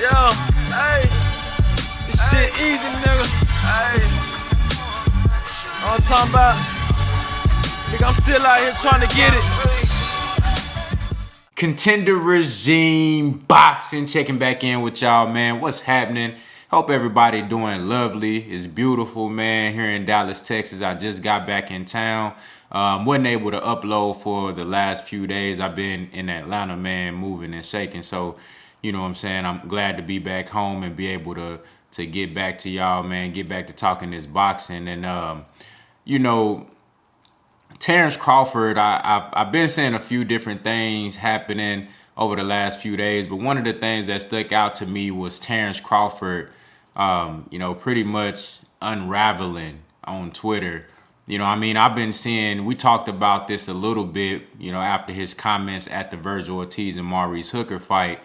Yeah, hey, this shit easy, nigga. Hey, all I'm talking about, nigga, I'm still out here trying to get it. Contender Regime Boxing, checking back in with y'all, man. What's happening? Hope everybody doing lovely. It's beautiful, man, here in Dallas, Texas. I just got back in town. Wasn't able to upload for the last few days. I've been in Atlanta, man, moving and shaking. So, you know what I'm saying? I'm glad to be back home and be able to get back to y'all, man, get back to talking this boxing. And, you know, Terence Crawford, I've been seeing a few different things happening over the last few days, but one of the things that stuck out to me was Terence Crawford, you know, pretty much unraveling on Twitter. You know, I mean, I've been seeing, we talked about this a little bit, you know, after his comments at the Virgil Ortiz and Maurice Hooker fight.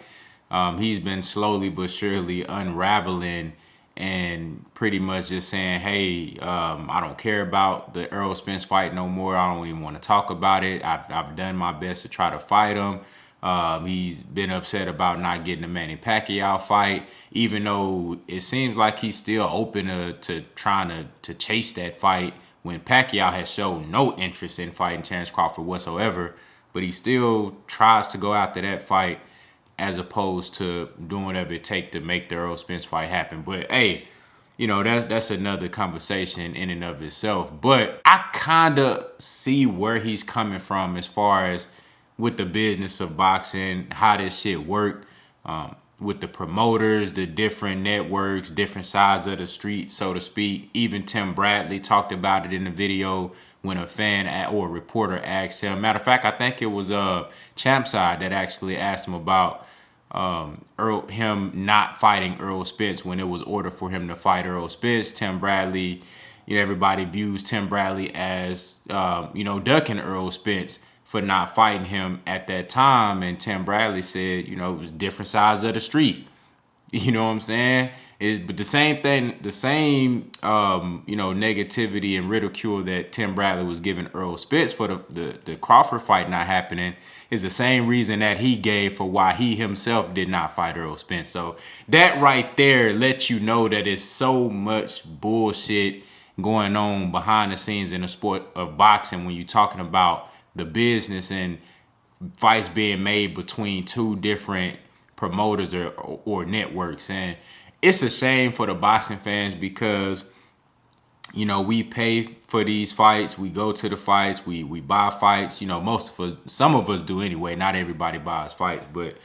He's been slowly but surely unraveling and pretty much just saying, hey, I don't care about the Errol Spence fight no more. I don't even want to talk about it. I've done my best to try to fight him. He's been upset about not getting the Manny Pacquiao fight, even though it seems like he's still open to trying to chase that fight when Pacquiao has shown no interest in fighting Terence Crawford whatsoever. But he still tries to go after that fight, as opposed to doing whatever it takes to make the Errol Spence fight happen. But hey, you know, that's another conversation in and of itself. But I kind of see where he's coming from as far as with the business of boxing, how this shit work, with the promoters, the different networks, different sides of the street, so to speak. Even Tim Bradley talked about it in the video when a fan or a reporter asked him. Matter of fact, I think it was Champside that actually asked him about him not fighting Errol Spence when it was ordered for him to fight Errol Spence. Tim Bradley, you know, everybody views Tim Bradley as, you know, ducking Errol Spence for not fighting him at that time. And Tim Bradley said, you know, it was different sides of the street. You know what I'm saying? But the same thing, the same, you know, negativity and ridicule that Tim Bradley was giving Errol Spence for the Crawford fight not happening is the same reason that he gave for why he himself did not fight Errol Spence. So that right there lets you know that it's so much bullshit going on behind the scenes in the sport of boxing when you're talking about the business and fights being made between two different promoters or networks. And it's a shame for the boxing fans because, you know, we pay for these fights, we go to the fights, we buy fights. You know, most of us, some of us do anyway. Not everybody buys fights, but,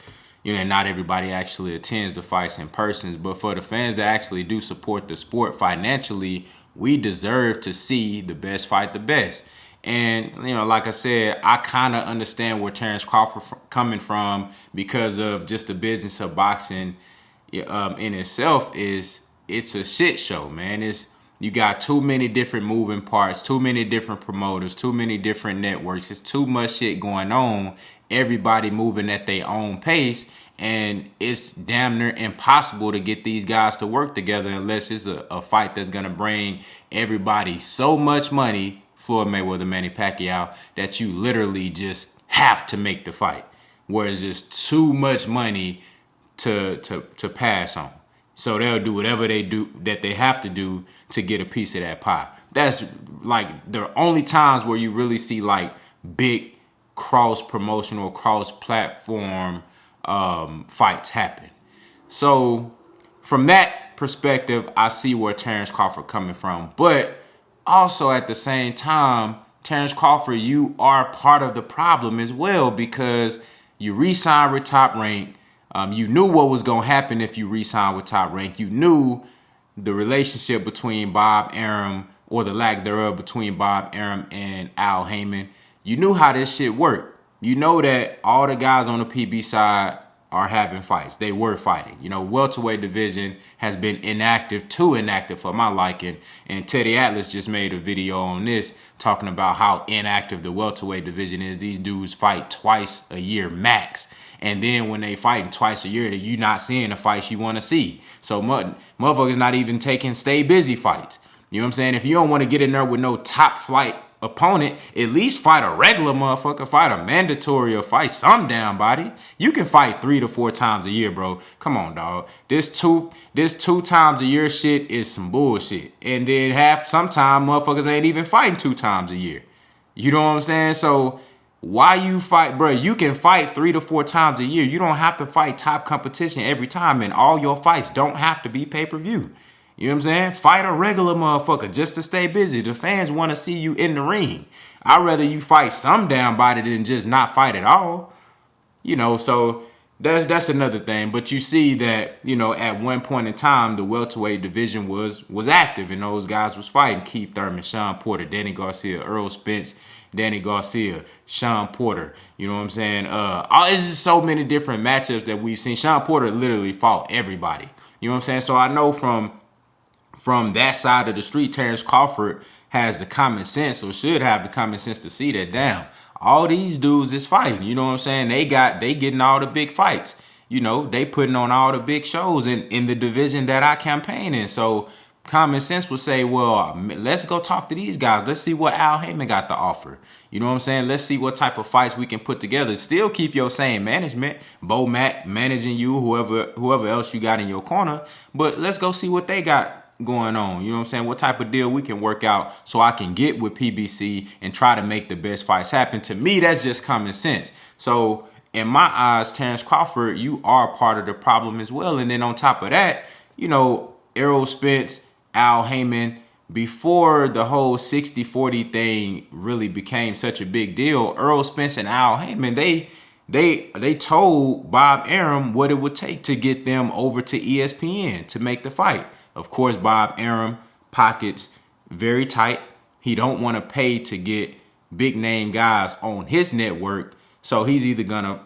you know, not everybody actually attends the fights in person. But for the fans that actually do support the sport financially, we deserve to see the best fight the best. And, you know, like I said, I kind of understand where Terence Crawford coming from because of just the business of boxing in itself. It's a shit show, man. You got too many different moving parts, too many different promoters, too many different networks. It's too much shit going on. Everybody moving at their own pace. And it's damn near impossible to get these guys to work together unless it's a fight that's going to bring everybody so much money, Floyd Mayweather, Manny Pacquiao, that you literally just have to make the fight. Whereas just too much money to pass on. So they'll do whatever they do that they have to do to get a piece of that pie. That's like the only times where you really see like big cross-promotional, cross-platform fights happen. So from that perspective, I see where Terence Crawford coming from. But also at the same time, Terence Crawford, you are part of the problem as well because you re-signed with Top Rank. You knew what was going to happen if you re-signed with Top Rank. You knew the relationship between Bob Arum, or the lack thereof between Bob Arum and Al Heyman. You knew how this shit worked. You know that all the guys on the PB side are having fights. They were fighting. You know, welterweight division has been inactive, too inactive for my liking. And Teddy Atlas just made a video on this talking about how inactive the welterweight division is. These dudes fight twice a year max. And then when they fighting twice a year, you're not seeing the fights you want to see. So motherfuckers not even taking stay busy fights. You know what I'm saying? If you don't want to get in there with no top flight opponent, at least fight a regular motherfucker, fight a mandatory or fight some damn body. You can fight 3 to 4 times a year, bro. Come on, dog. This two times a year shit is some bullshit. And then sometime motherfuckers ain't even fighting 2 times a year. You know what I'm saying? So why you fight, bro? You can fight 3 to 4 times a year. You don't have to fight top competition every time, and all your fights don't have to be pay-per-view. You know what I'm saying? Fight a regular motherfucker just to stay busy. The fans want to see you in the ring. I'd rather you fight some damn body than just not fight at all. You know, so that's another thing. But you see that, you know, at one point in time, the welterweight division was active, and those guys was fighting. Keith Thurman, Sean Porter, Danny Garcia, Earl Spence, Danny Garcia, Sean Porter. You know what I'm saying? It's just so many different matchups that we've seen. Sean Porter literally fought everybody. You know what I'm saying? So I know from that side of the street, Terence Crawford has the common sense, or should have the common sense, to see that, damn, all these dudes is fighting. You know what I'm saying? They getting all the big fights. You know, they putting on all the big shows in the division that I campaign in. So common sense would say, well, let's go talk to these guys. Let's see what Al Heyman got to offer. You know what I'm saying? Let's see what type of fights we can put together. Still keep your same management, Bo Mack managing you, whoever else you got in your corner. But let's go see what they got going on. You know what I'm saying? What type of deal we can work out so I can get with PBC and try to make the best fights happen. To me, that's just common sense. So in my eyes, Terence Crawford, you are part of the problem as well. And then on top of that, you know, Errol Spence, Al Heyman, before the whole 60-40 thing really became such a big deal, Errol Spence and Al Heyman, they told Bob Arum what it would take to get them over to ESPN to make the fight. Of course, Bob Arum pockets very tight. He don't want to pay to get big name guys on his network. So he's either gonna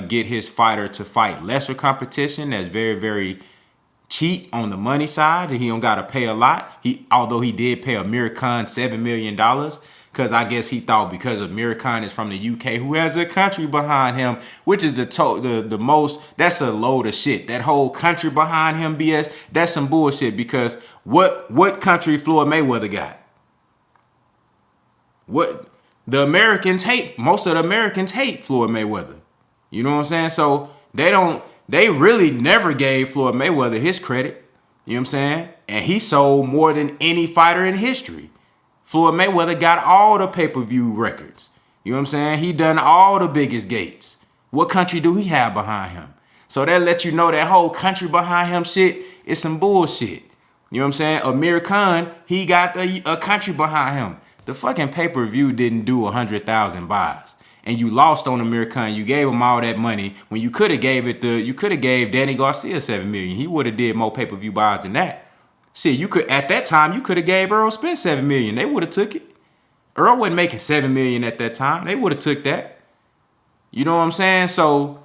get his fighter to fight lesser competition that's very, very cheap on the money side, and he don't gotta pay a lot. Although he did pay Amir Khan $7 million, because I guess he thought because Amir Khan is from the UK, who has a country behind him, which is the most, that's a load of shit. That whole country behind him BS, that's some bullshit, because what country Floyd Mayweather got? What the Americans hate, most of the Americans hate Floyd Mayweather. You know what I'm saying? So they really never gave Floyd Mayweather his credit. You know what I'm saying? And he sold more than any fighter in history. Floyd Mayweather got all the pay-per-view records. You know what I'm saying? He done all the biggest gates. What country do he have behind him? So that lets you know that whole country behind him shit is some bullshit. You know what I'm saying? Amir Khan, he got a country behind him. The fucking pay-per-view didn't do 100,000 buys. And you lost on Amir Khan. You gave him all that money when you could have gave Danny Garcia $7 million. He would have did more pay-per-view buys than that. Shit, at that time you could have gave Earl Spence $7 million. They would have took it. Earl wasn't making $7 million at that time. They would have took that. You know what I'm saying? So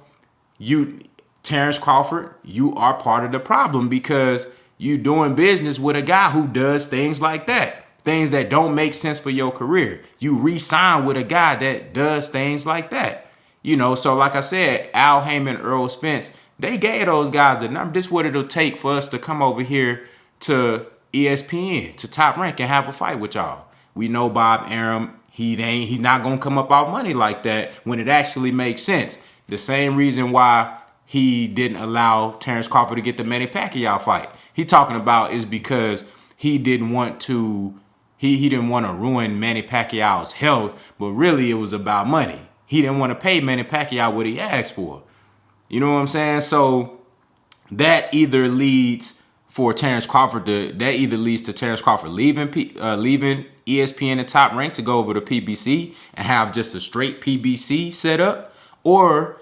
Terence Crawford, you are part of the problem, because you doing business with a guy who does things like that. Things that don't make sense for your career. You re-sign with a guy that does things like that. You know, so like I said, Al Heyman, Earl Spence, they gave those guys the number. This is what it'll take for us to come over here to ESPN, to Top Rank, and have a fight with y'all. We know Bob Arum, he's not gonna come up out money like that when it actually makes sense. The same reason why he didn't allow Terence Crawford to get the Manny Pacquiao fight. He talking about is because he didn't want to ruin Manny Pacquiao's health, but really it was about money. He didn't want to pay Manny Pacquiao what he asked for. You know what I'm saying? So that either leads to Terence Crawford leaving ESPN and Top Rank to go over to PBC and have just a straight PBC set up, or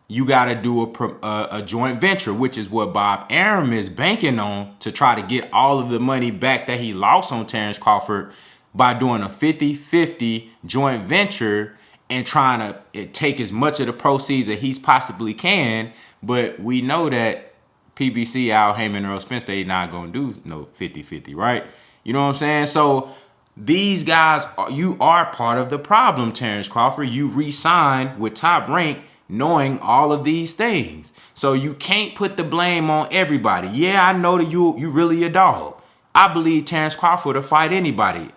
you got to do a joint venture, which is what Bob Arum is banking on, to try to get all of the money back that he lost on Terence Crawford by doing a 50-50 joint venture and trying to take as much of the proceeds that he's possibly can. But we know that PBC, Al Heyman, Earl Spence, they not going to do no 50-50, right? You know what I'm saying? So these guys, you are part of the problem, Terence Crawford. You re-signed with Top Rank knowing all of these things. So you can't put the blame on everybody. Yeah, I know that you really a dog. I believe Terence Crawford will fight anybody.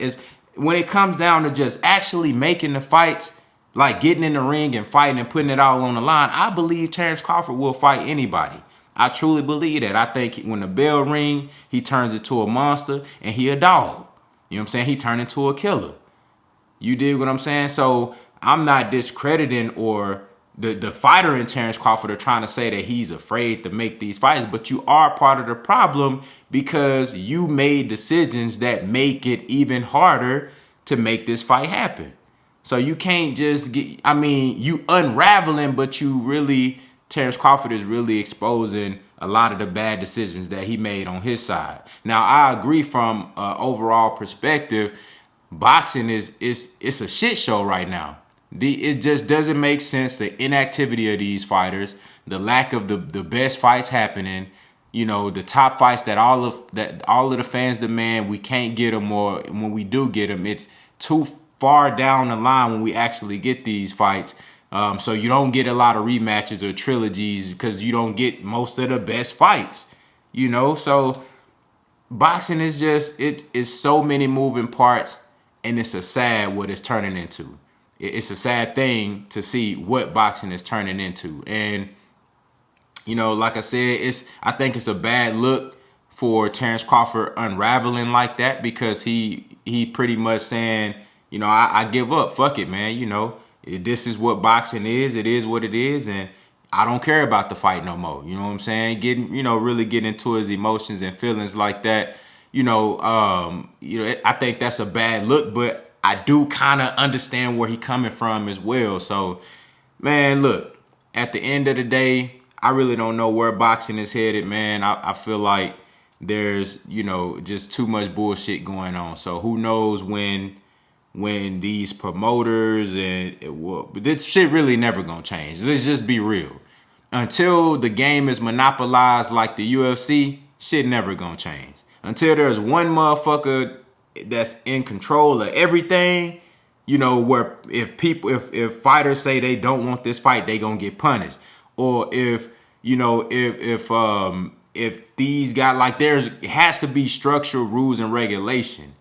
when it comes down to just actually making the fights, like getting in the ring and fighting and putting it all on the line, I believe Terence Crawford will fight anybody. I truly believe that. I think when the bell ring, he turns into a monster and he a dog. You know what I'm saying? He turned into a killer. You dig what I'm saying? So I'm not discrediting or the fighter in Terence Crawford are trying to say that he's afraid to make these fights, but you are part of the problem because you made decisions that make it even harder to make this fight happen. So you can't just get, I mean, you unraveling, but you really, Terence Crawford is really exposing a lot of the bad decisions that he made on his side. Now, I agree from an overall perspective, boxing it's a shit show right now. It just doesn't make sense. The inactivity of these fighters, the lack of the best fights happening, you know, the top fights that all of the fans demand, we can't get them, or when we do get them, it's too far down the line when we actually get these fights. So you don't get a lot of rematches or trilogies because you don't get most of the best fights, you know. So boxing is just, it's so many moving parts, and it's a sad what it's turning into. It's a sad thing to see what boxing is turning into. And, you know, like I said, I think it's a bad look for Terence Crawford unraveling like that, because he pretty much saying, you know, I give up. Fuck it, man. You know, this is what boxing is. It is what it is. And I don't care about the fight no more. You know what I'm saying? Really getting into his emotions and feelings like that. I think that's a bad look, but I do kind of understand where he coming from as well. So, man, look, at the end of the day, I really don't know where boxing is headed, man. I feel like there's, just too much bullshit going on. So who knows when these promoters but this shit really never gonna change. Let's just be real. Until the game is monopolized like the UFC, shit never gonna change. Until there's one motherfucker that's in control of everything, where if fighters say they don't want this fight, they gonna get punished. Or if these guys, like, it has to be structural rules and regulation.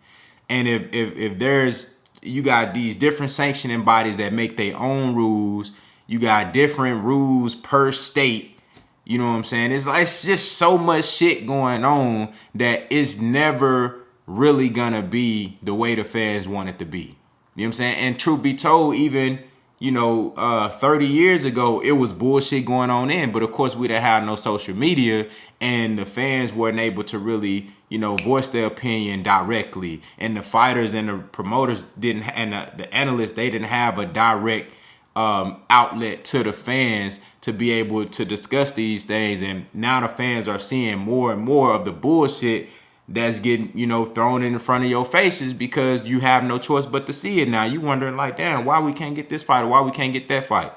And if there's, you got these different sanctioning bodies that make their own rules, you got different rules per state. You know what I'm saying? It's just so much shit going on that it's never really gonna be the way the fans want it to be. You know what I'm saying? And truth be told, even 30 years ago, it was bullshit going on then. But of course, we didn't have no social media, and the fans weren't able to really, voice their opinion directly. And the fighters and the promoters didn't, and the analysts, they didn't have a direct outlet to the fans to be able to discuss these things. And now the fans are seeing more and more of the bullshit that's getting, thrown in front of your faces, because you have no choice but to see it now. You wondering like, damn, why we can't get this fight, or why we can't get that fight,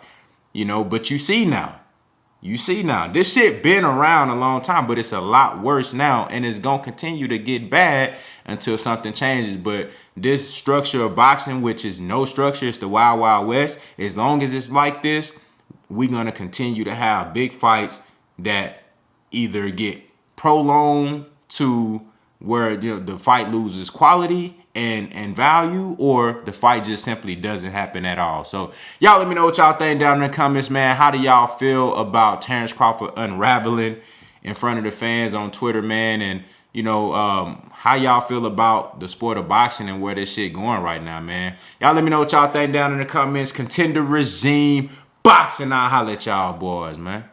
but you see now. This shit been around a long time, but it's a lot worse now, and it's gonna continue to get bad until something changes. But this structure of boxing, which is no structure, it's the Wild Wild West. As long as it's like this, we're gonna continue to have big fights that either get prolonged to where the fight loses quality and value, or the fight just simply doesn't happen at all. So y'all let me know what y'all think down in the comments, man. How do y'all feel about Terence Crawford unraveling in front of the fans on Twitter, man? And how y'all feel about the sport of boxing and where this shit going right now, man? Y'all let me know what y'all think down in the comments. Contender regime boxing. I'll holler at y'all boys, man.